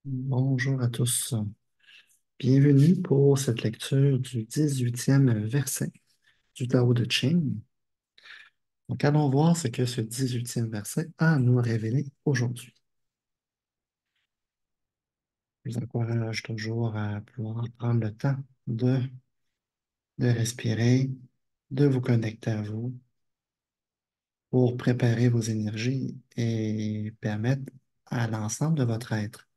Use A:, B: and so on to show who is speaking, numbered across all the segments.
A: Bonjour à tous. Bienvenue pour cette lecture du 18e verset du Tao de Ching. Donc, allons voir ce que ce 18e verset a à nous révéler aujourd'hui. Je vous encourage toujours à pouvoir prendre le temps de respirer, de vous connecter à vous pour préparer vos énergies et permettre à l'ensemble de votre être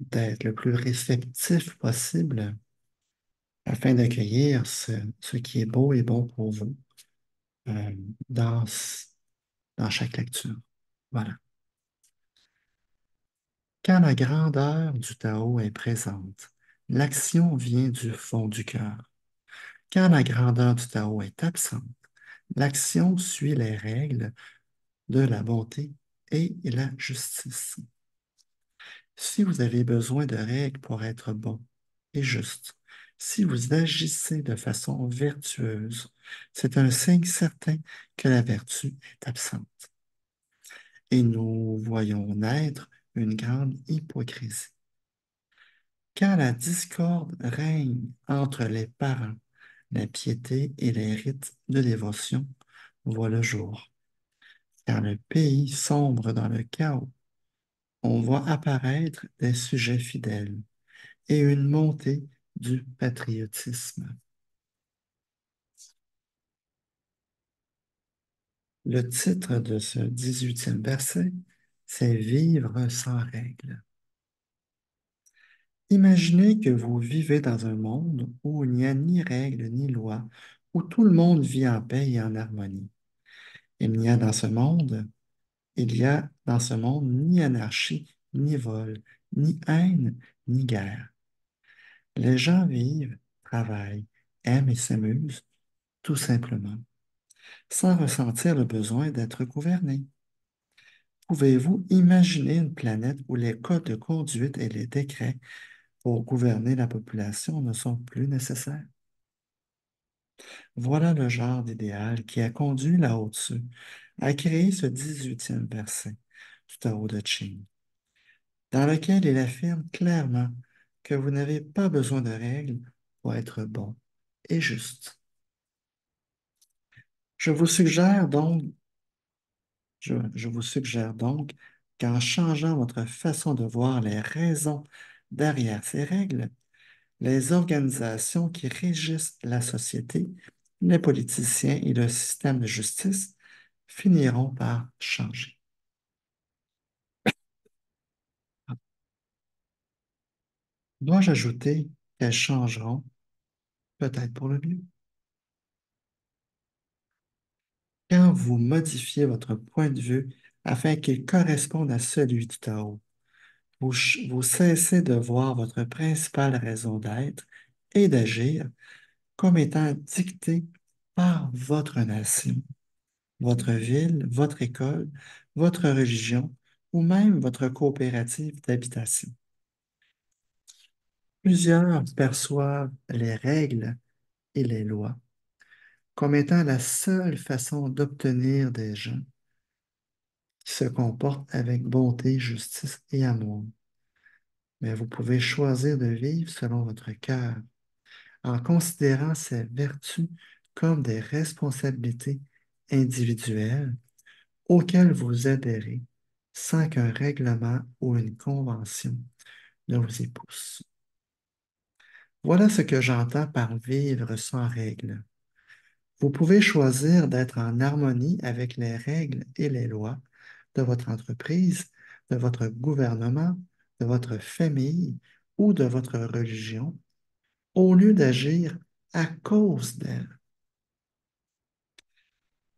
A: d'être le plus réceptif possible afin d'accueillir ce qui est beau et bon pour vous euh, dans, dans chaque lecture. Voilà. Quand la grandeur du Tao est présente, l'action vient du fond du cœur. Quand la grandeur du Tao est absente, l'action suit les règles de la bonté et la justice. Si vous avez besoin de règles pour être bon et juste, si vous agissez de façon vertueuse, c'est un signe certain que la vertu est absente. Et nous voyons naître une grande hypocrisie. Quand la discorde règne entre les parents, la piété et les rites de dévotion voient le jour. Quand le pays sombre dans le chaos, on voit apparaître des sujets fidèles et une montée du patriotisme. Le titre de ce 18e verset, c'est Vivre sans règles. Imaginez que vous vivez dans un monde où il n'y a ni règles ni lois, où tout le monde vit en paix et en harmonie. Il n'y a dans ce monde, il y a dans ce monde ni anarchie, ni vol, ni haine, ni guerre. Les gens vivent, travaillent, aiment et s'amusent, tout simplement, sans ressentir le besoin d'être gouvernés. Pouvez-vous imaginer une planète où les codes de conduite et les décrets pour gouverner la population ne sont plus nécessaires? Voilà le genre d'idéal qui a conduit Lao Tzu à créer ce 18e verset du Tao de Ching, dans lequel il affirme clairement que vous n'avez pas besoin de règles pour être bon et juste. Je vous suggère donc, je vous suggère donc qu'en changeant votre façon de voir les raisons derrière ces règles, les organisations qui régissent la société, les politiciens et le système de justice finiront par changer. Dois-je ajouter qu'elles changeront peut-être pour le mieux? Quand vous modifiez votre point de vue afin qu'il corresponde à celui du Tao, vous cessez de voir votre principale raison d'être et d'agir comme étant dictée par votre nation, votre ville, votre école, votre religion ou même votre coopérative d'habitation. Plusieurs perçoivent les règles et les lois comme étant la seule façon d'obtenir des gens qui se comportent avec bonté, justice et amour. Mais vous pouvez choisir de vivre selon votre cœur, en considérant ces vertus comme des responsabilités individuelles auxquelles vous adhérez sans qu'un règlement ou une convention ne vous y pousse. Voilà ce que j'entends par vivre sans règles. Vous pouvez choisir d'être en harmonie avec les règles et les lois de votre entreprise, de votre gouvernement, de votre famille ou de votre religion, au lieu d'agir à cause d'elle.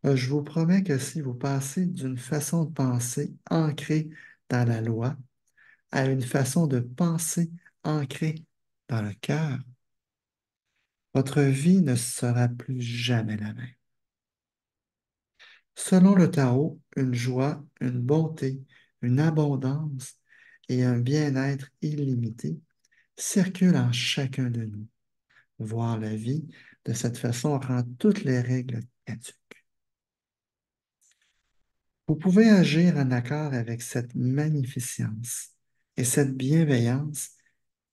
A: Je vous promets que si vous passez d'une façon de penser ancrée dans la loi à une façon de penser ancrée dans le cœur, votre vie ne sera plus jamais la même. Selon le Tao, une joie, une bonté, une abondance et un bien-être illimité circulent en chacun de nous. Voir la vie de cette façon rend toutes les règles caduques. Vous pouvez agir en accord avec cette magnificence et cette bienveillance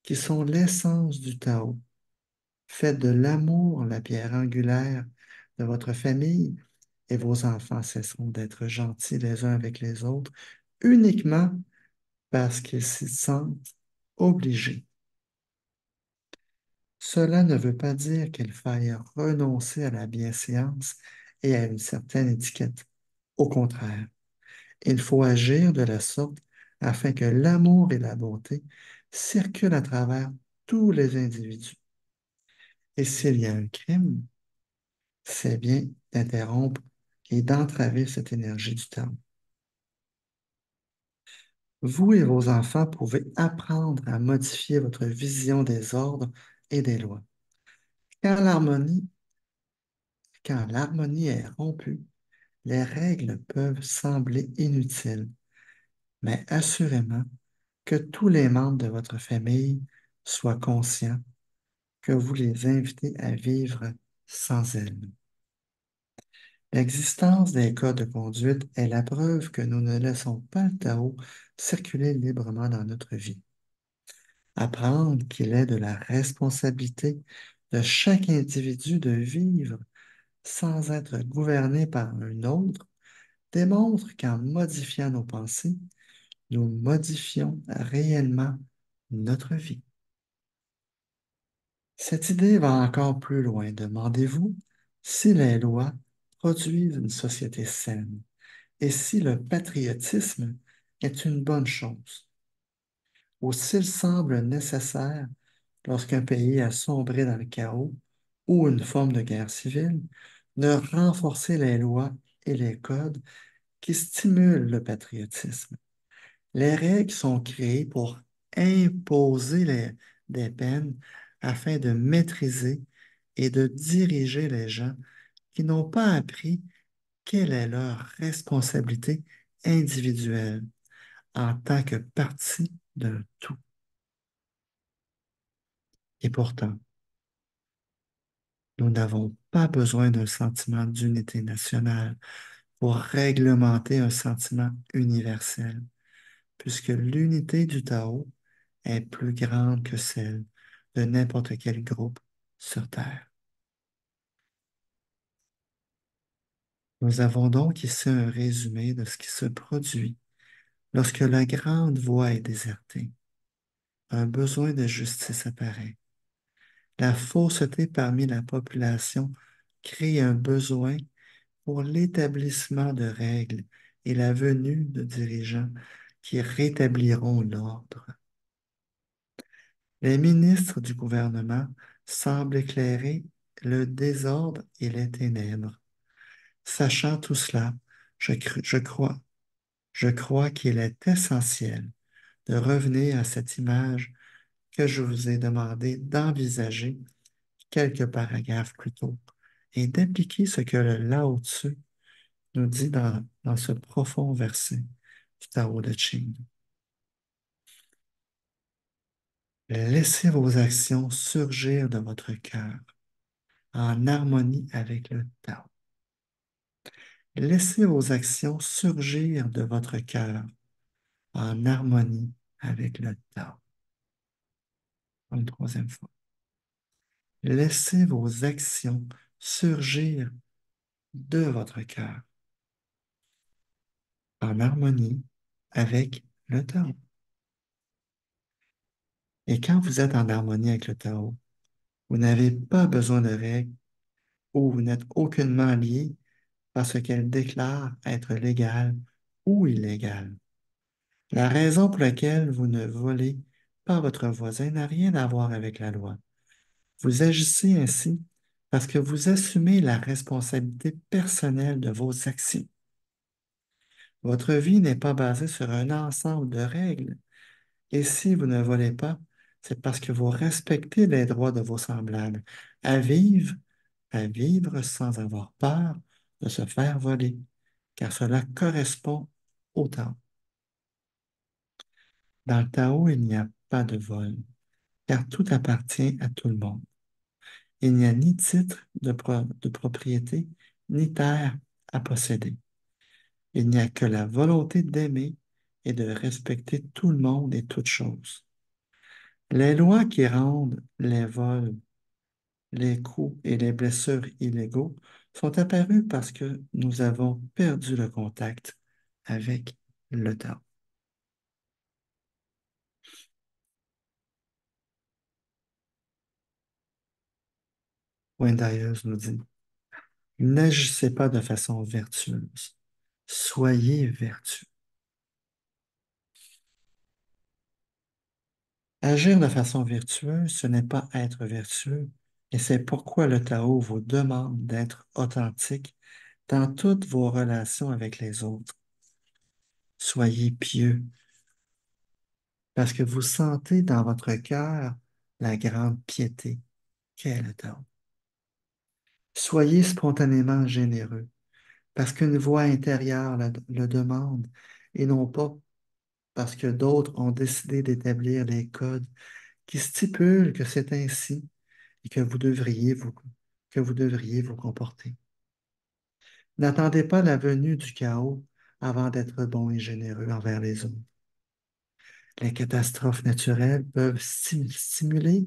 A: qui sont l'essence du Tao. Faites de l'amour la pierre angulaire de votre famille et vos enfants cesseront d'être gentils les uns avec les autres uniquement parce qu'ils s'y sentent obligés. Cela ne veut pas dire qu'il faille renoncer à la bienséance et à une certaine étiquette. Au contraire, il faut agir de la sorte afin que l'amour et la bonté circulent à travers tous les individus. Et s'il y a un crime, c'est bien d'interrompre et d'entraver cette énergie du temps. Vous et vos enfants pouvez apprendre à modifier votre vision des ordres et des lois. Quand l'harmonie, quand l'harmonie est rompue, les règles peuvent sembler inutiles, mais assurément que tous les membres de votre famille soient conscients que vous les invitez à vivre sans elles. L'existence des codes de conduite est la preuve que nous ne laissons pas le Tao circuler librement dans notre vie. Apprendre qu'il est de la responsabilité de chaque individu de vivre sans être gouverné par un autre démontre qu'en modifiant nos pensées, nous modifions réellement notre vie. Cette idée va encore plus loin. Demandez-vous si les lois produisent une société saine et si le patriotisme est une bonne chose, ou s'il semble nécessaire lorsqu'un pays a sombré dans le chaos ou une forme de guerre civile, de renforcer les lois et les codes qui stimulent le patriotisme. Les règles sont créées pour imposer des peines afin de maîtriser et de diriger les gens qui n'ont pas appris quelle est leur responsabilité individuelle en tant que partie d'un tout. Et pourtant, nous n'avons pas besoin d'un sentiment d'unité nationale pour réglementer un sentiment universel, puisque l'unité du Tao est plus grande que celle de n'importe quel groupe sur Terre. Nous avons donc ici un résumé de ce qui se produit lorsque la grande voie est désertée. Un besoin de justice apparaît. La fausseté parmi la population crée un besoin pour l'établissement de règles et la venue de dirigeants qui rétabliront l'ordre. Les ministres du gouvernement semblent éclairer le désordre et les ténèbres. Sachant tout cela, je crois qu'il est essentiel de revenir à cette image que je vous ai demandé d'envisager quelques paragraphes plus tôt et d'appliquer ce que le Lao Tzu nous dit dans ce profond verset du Tao de Ching. Laissez vos actions surgir de votre cœur en harmonie avec le Tao. Laissez vos actions surgir de votre cœur en harmonie avec le Tao. Une troisième fois. Laissez vos actions surgir de votre cœur en harmonie avec le Tao. Et quand vous êtes en harmonie avec le Tao, vous n'avez pas besoin de règles ou vous n'êtes aucunement lié parce qu'elles déclarent être légales ou illégales. La raison pour laquelle vous ne volez pas votre voisin n'a rien à voir avec la loi. Vous agissez ainsi parce que vous assumez la responsabilité personnelle de vos actions. Votre vie n'est pas basée sur un ensemble de règles. Et si vous ne volez pas, c'est parce que vous respectez les droits de vos semblables à vivre sans avoir peur de se faire voler, car cela correspond au Tao. Dans le Tao, il n'y a pas de vol, car tout appartient à tout le monde. Il n'y a ni titre de propriété, ni terre à posséder. Il n'y a que la volonté d'aimer et de respecter tout le monde et toutes choses. Les lois qui rendent les vols, les coups et les blessures illégaux sont apparues parce que nous avons perdu le contact avec le temps. Wendaeus nous dit, n'agissez pas de façon vertueuse, soyez vertueux. Agir de façon vertueuse, ce n'est pas être vertueux, et c'est pourquoi le Tao vous demande d'être authentique dans toutes vos relations avec les autres. Soyez pieux, parce que vous sentez dans votre cœur la grande piété qu'est le Tao. Soyez spontanément généreux, parce qu'une voix intérieure le demande, et non pas parce que d'autres ont décidé d'établir les codes qui stipulent que c'est ainsi et que vous devriez vous comporter. N'attendez pas la venue du chaos avant d'être bon et généreux envers les autres. Les catastrophes naturelles peuvent stimuler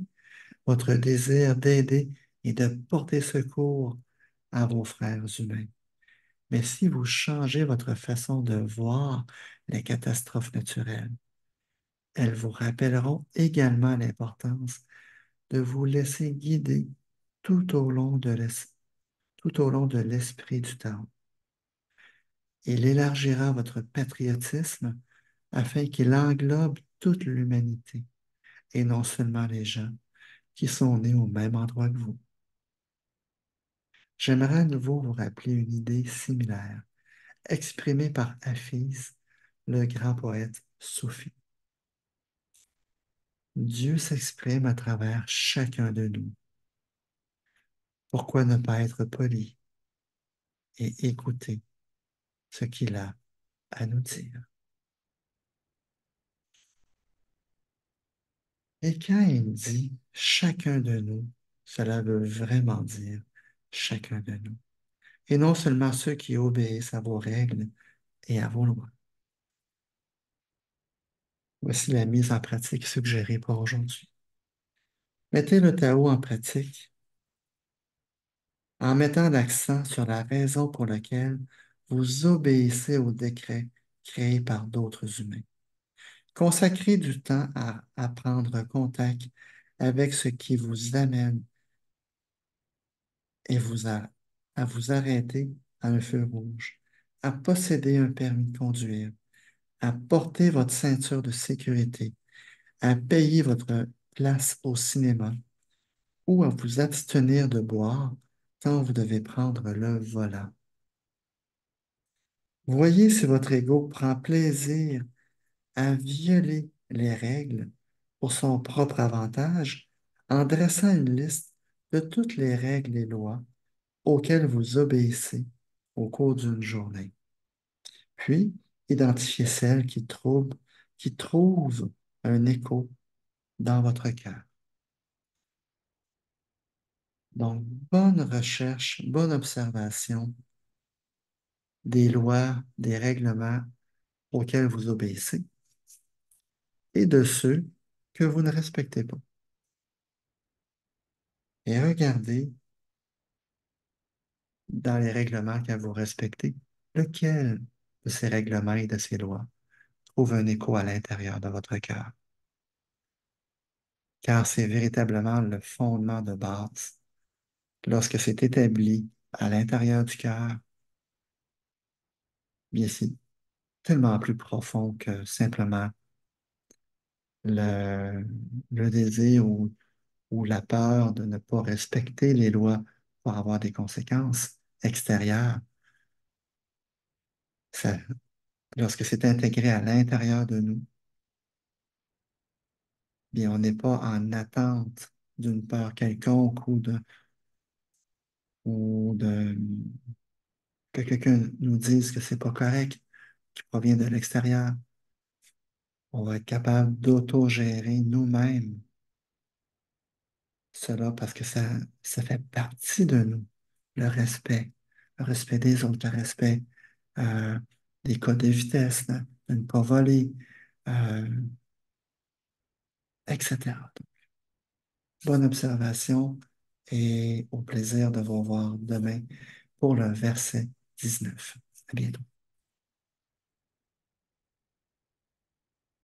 A: votre désir d'aider et de porter secours à vos frères humains. Mais si vous changez votre façon de voir les catastrophes naturelles, elles vous rappelleront également l'importance de vous laisser guider tout au long de tout au long de l'esprit du temps. Il élargira votre patriotisme afin qu'il englobe toute l'humanité et non seulement les gens qui sont nés au même endroit que vous. J'aimerais à nouveau vous rappeler une idée similaire, exprimée par Hafiz, le grand poète soufi. Dieu s'exprime à travers chacun de nous. Pourquoi ne pas être poli et écouter ce qu'il a à nous dire? Et quand il dit chacun de nous, cela veut vraiment dire chacun de nous. Et non seulement ceux qui obéissent à vos règles et à vos lois. Voici la mise en pratique suggérée pour aujourd'hui. Mettez le Tao en pratique en mettant l'accent sur la raison pour laquelle vous obéissez aux décrets créés par d'autres humains. Consacrez du temps à prendre contact avec ce qui vous amène et à vous arrêter à un feu rouge, à posséder un permis de conduire, à porter votre ceinture de sécurité, à payer votre place au cinéma ou à vous abstenir de boire quand vous devez prendre le volant. Voyez si votre ego prend plaisir à violer les règles pour son propre avantage en dressant une liste de toutes les règles et lois auxquelles vous obéissez au cours d'une journée. Puis, identifiez celles qui trouvent un écho dans votre cœur. Donc, bonne recherche, bonne observation des lois, des règlements auxquels vous obéissez et de ceux que vous ne respectez pas. Et regardez dans les règlements que vous respectez, lequel de ces règlements et de ces lois trouve un écho à l'intérieur de votre cœur. Car c'est véritablement le fondement de base. Lorsque c'est établi à l'intérieur du cœur, bien c'est tellement plus profond que simplement le, le désir ou la peur de ne pas respecter les lois pour avoir des conséquences extérieures. Ça, lorsque c'est intégré à l'intérieur de nous, bien, on n'est pas en attente d'une peur quelconque ou de que quelqu'un nous dise que c'est pas correct, qui provient de l'extérieur. On va être capable d'autogérer nous-mêmes cela parce que ça fait partie de nous, le respect des autres, le respect. des codes de vitesse, de ne pas voler, euh, etc. Bonne observation et au plaisir de vous revoir demain pour le verset 19. À bientôt.